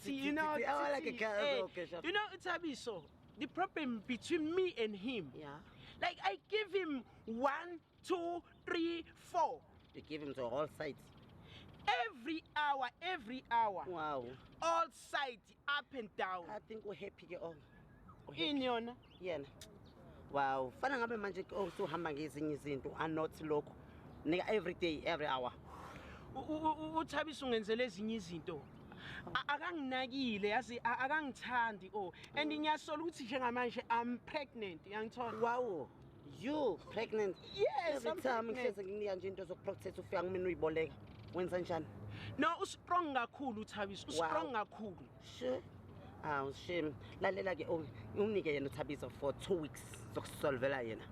you know, Thabiso, the problem between me and him. Yeah. Like I give him 1, 2, 3, 4. You give him to all sides. Every hour. Wow. All sides, up and down. I think we're happy ke all. In yona. Yena. Wow. Fana ngabe manje so hamba ngezinye izinto not lokho. Nika every day, every hour. Uthabisa ungenzele ezinye izinto. Akanginakile yazi akangithandi and ngiyasola ukuthi njengamanje I'm pregnant yangithola. Wow. You pregnant? Yes, every time ngihleze nginika nje into zokuprotect ufika kumina uyiboleka. Wenza njani? No, ustrong kakhulu Thabisa, ustrong kakhulu. Sure. Shame. Lalela ke unginike yena uThabisa for 2 weeks zokusolvela yena.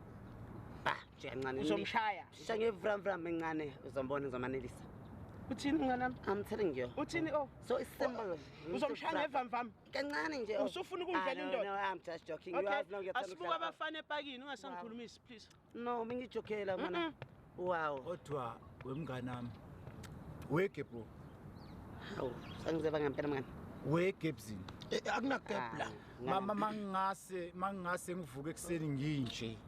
Nje kancane. Uzomshaya. Shisha ngevram encane uzombona ngizomanelisa. Uthini ngana? I'm telling you. Uthini So it's simple. Uzomshaya ngevamvam. Kancane nje. Usufuna ukungidlela indoda? No, I'm just joking. Okay. You have no get. Asibuka abafana epakini ungasangikhulumisi please. No, mingijokela mana. Wow. Kodwa wemnganami. Weke bro. Hawu, sangizeba ngempela mngani. Weke ebzini. Akunagap la. Mama mangase ngivuke ekseni nginje.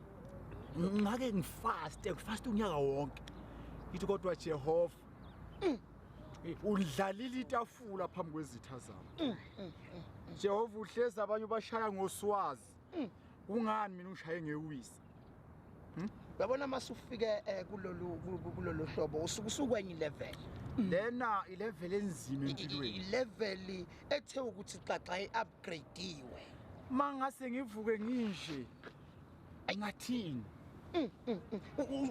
Ngake ngifast unyaka wonke. Yithi kodwa Jehova udlalile itafula phambi kwezitha zami. Jehova uhleza abanye ubashaya ngoswazi. Ungani mina ungishaye ngewisa? Uyabona masufike kulolu hlobo usukwenye level. Lena ilevel enzima empilweni. Level ethe ukuthi xaxa iupgradewe. Mangase ngivuke nginje. Ayingathini.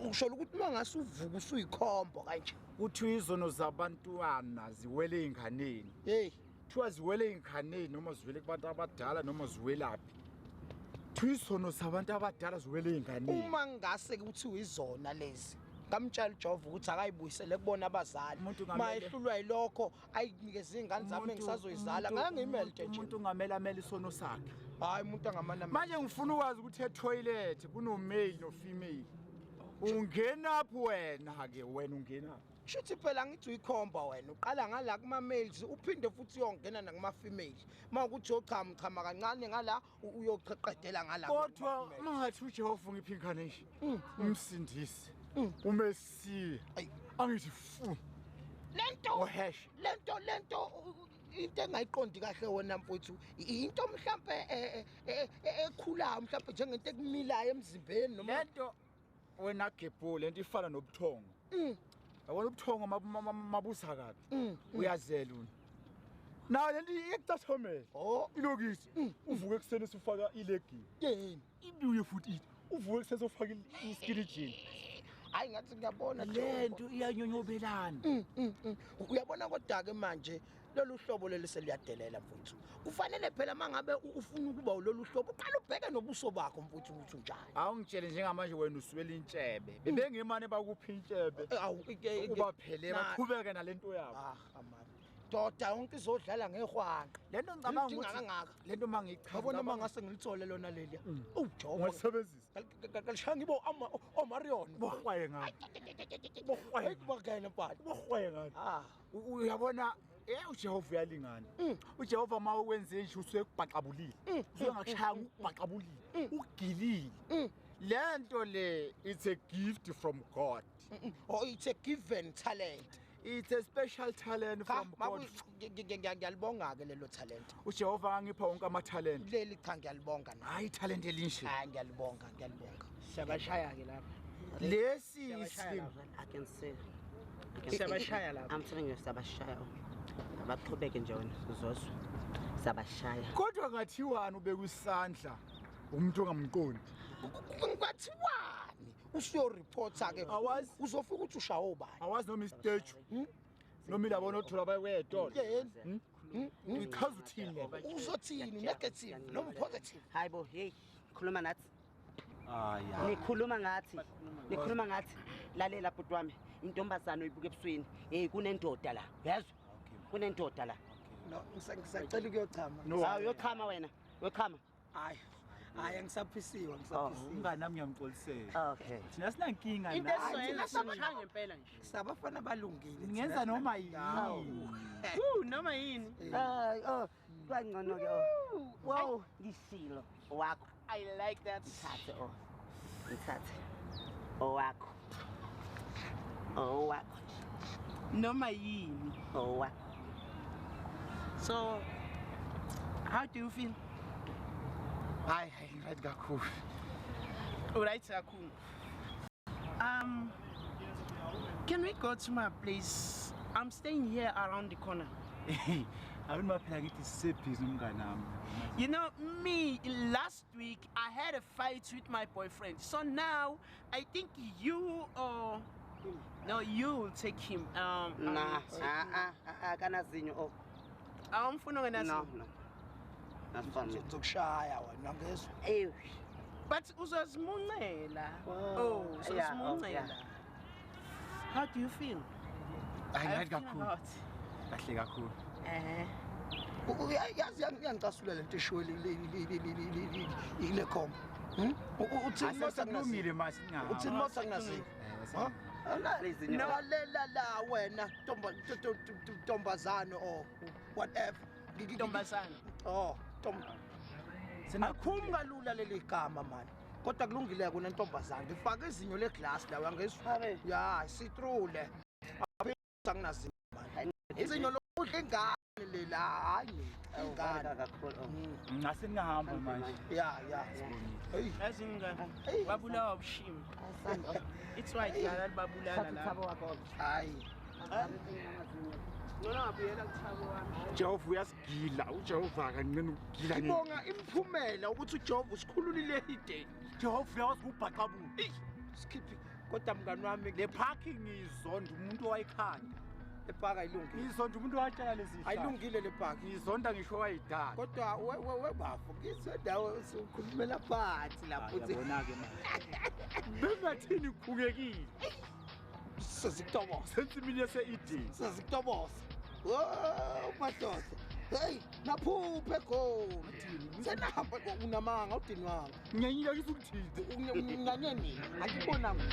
Usho ukuthi mangase uvuka usuyikhombo kanje. Uthi izono zabantwana ziwele einganeni. Hey, Thiwa ziwele einganeni noma ziwele kubantu abadala noma ziwelaphi. Thisono sabantu abadala ziwele einganeni. Uma ngase ukuthi uyizona lezi. Ngamtshela uJehova ukuthi akayibuyisele kubona abazali. Mayehlulwa yilokho ayinikeze ingane zami engisazoyizala ngangimelde nje. Umuntu ungamela isono sakhe. Hayi umuntu angamana. Manje ngifuna ukwazi ukuthi etoilet kuno male no female. Ungena phi wena ke wena ungena? Shuthi phela ngithi uyikhomba wena uqala ngala kuma males uphinde futhi uyongena nakuma females. Mawukuthi uchama kancane ngala uyoqeqedela ngala. Kodwa mangathi uJehova ngiphi ingane nje. Umsindisi. Umesi. Angithi fu. Lento into engayiqondi kahle wena mfowethu into mhlambe ekhulayo mhlambe njengento ekumilayo emzimbeni noma lento wena gebho lento ifana nobuthongo. Yabona ubuthongo mabusa kabi. Uyazela una. Nayo lento iyekucathomela. Ilokithi uvuke ekseni usufaka ilegini. Yini? Ibuye futhi ithi uvuke ekseni usufaka iskilijini. Hayi ngathi ngiyabona lento iyanyonyobelana. Uyabona kodwa ke manje lolu hlobo leli seliyadelela mfuthu. Kufanele phela mangabe ufuna ukuba lolu hlobo uqala ubheke nobuso bakho mfuthu ukuthi unjani. Awungitshele njengamanje wena uswela intshebe. Bebengimane bakuphi intshebe. Ubaphele baqhubeke nalento yabo. Amani. Doda yonke izodlala ngehwanqa. Lento ngicabanga ukuthi lento mangichaza yabona mangase ngilithole lona leli. UJohn ngisebenzisa. Kalishaya ngibo Marion. Bohwaye ngani? Bohwaye kubakena phakathi. Bohwaye ngani? Uyabona uJehova uyalingana. uJehova mawenze nje usuyekubhaqabulile. Usuyangashaya ukubhaqabulile. Ugilile. Lento le it's a gift from God. It's a given talent. It's a special talent from God. Ngiyalibonga ke lelo talent. uJehova angipha wonke ama talent. Leli cha ngiyalibonga na. Hayi talent elinje. Hayi ngiyalibonga. Siyabashaya ke lapha. Lesi I can say. Siyabashaya lapha. I'm telling you sabashaya. Abaqhubeke nje wena uzozwa. Sabashaya. Kodwa ngathiwani ubeka isandla umuntu ongamqondi. Kwathiwani usiyo reporter ke uzofika uthi ushawo ubani. Awazi noma istatue. Noma ilabona othola bayedolo. Yini? Ichaza uthini? Uzothini negative noma positive? Hayibo hey khuluma nathi. Nikhuluma ngathi lalela bhuti wami intombazana oyibuka ebusweni kunendoda la yazwa kunendoda la no ngisacela ukuyochama no uyochama wena uyochama hayi Hayi ngisaphisiwe Umngane nami ngiyamxolisela. Okay. Thina sinankinga into la. esoyela sishaya ngempela nje. sabafana balungile Ngenza noma yini. Noma yini. Kwangcono ke wow ngishilo wakho I like that. ngithathe owakho Noma yini. owakho So how do you feel? Hayi, right kakhulu. Alright, Sakun. Can we go to my place? I'm staying here around the corner. Awuni maphela ngithi sisebhizi umngane nami. You know, me, last week I had a fight with my boyfriend. So now I think you will take him. nah akanazinyo Awumfuna ngenazi. no asifani ngizokushaya wena ngezwe But uzozimuncela. Oh, yeah, uzozimuncela. yeah. How do you feel? Hayi, How right you feel kakhulu. about? Kahle kakhulu. yazi yangicasula lento eshuwe ile khomba uthini mose Akulungile manje singahamba. uthini mose kungazinyo awunalo izinyo nalela la wena ntombazane or whatever Ntombazane. akhumi kalula leli gama mani kodwa kulungile kuna ntombazane ngifaka izinyo leglass la Abe. ya sitrule anginazinyo mani izinyo lokudla ingane lela hayi ingane kakhulu Ngase ngihamba manje. ya hey Azingane. Babulawa ubushimi. It's why dlala libabulala la. hayi Ngona ngabuyela kuthabo wami. Jehova uyasigila, uJehova kancane ukugila nje. Sibonga imphumela ukuthi uJehova usikhululile ideni Jehova uyawazi ukubhaqabula. skippi kodwa mngani wami Le parking ngizonda umuntu wayikhanda. lepaka ayilungile Ngizonda umuntu watshala lezi zihlahla. ayilungile lepaka Ngizonda ngisho wayidala. kodwa webafo ngisendawo usukhulumela phansi lapho uthi Yabona-ke manje. Bengathini ukhukekile. sezikutobosa Sensimini yase-Eden. sezikutobosa madoda hey naphuphe khona senahamba unamanga udinwanga Ngiyanyila kithi ukuthini. unganye nina akubonanga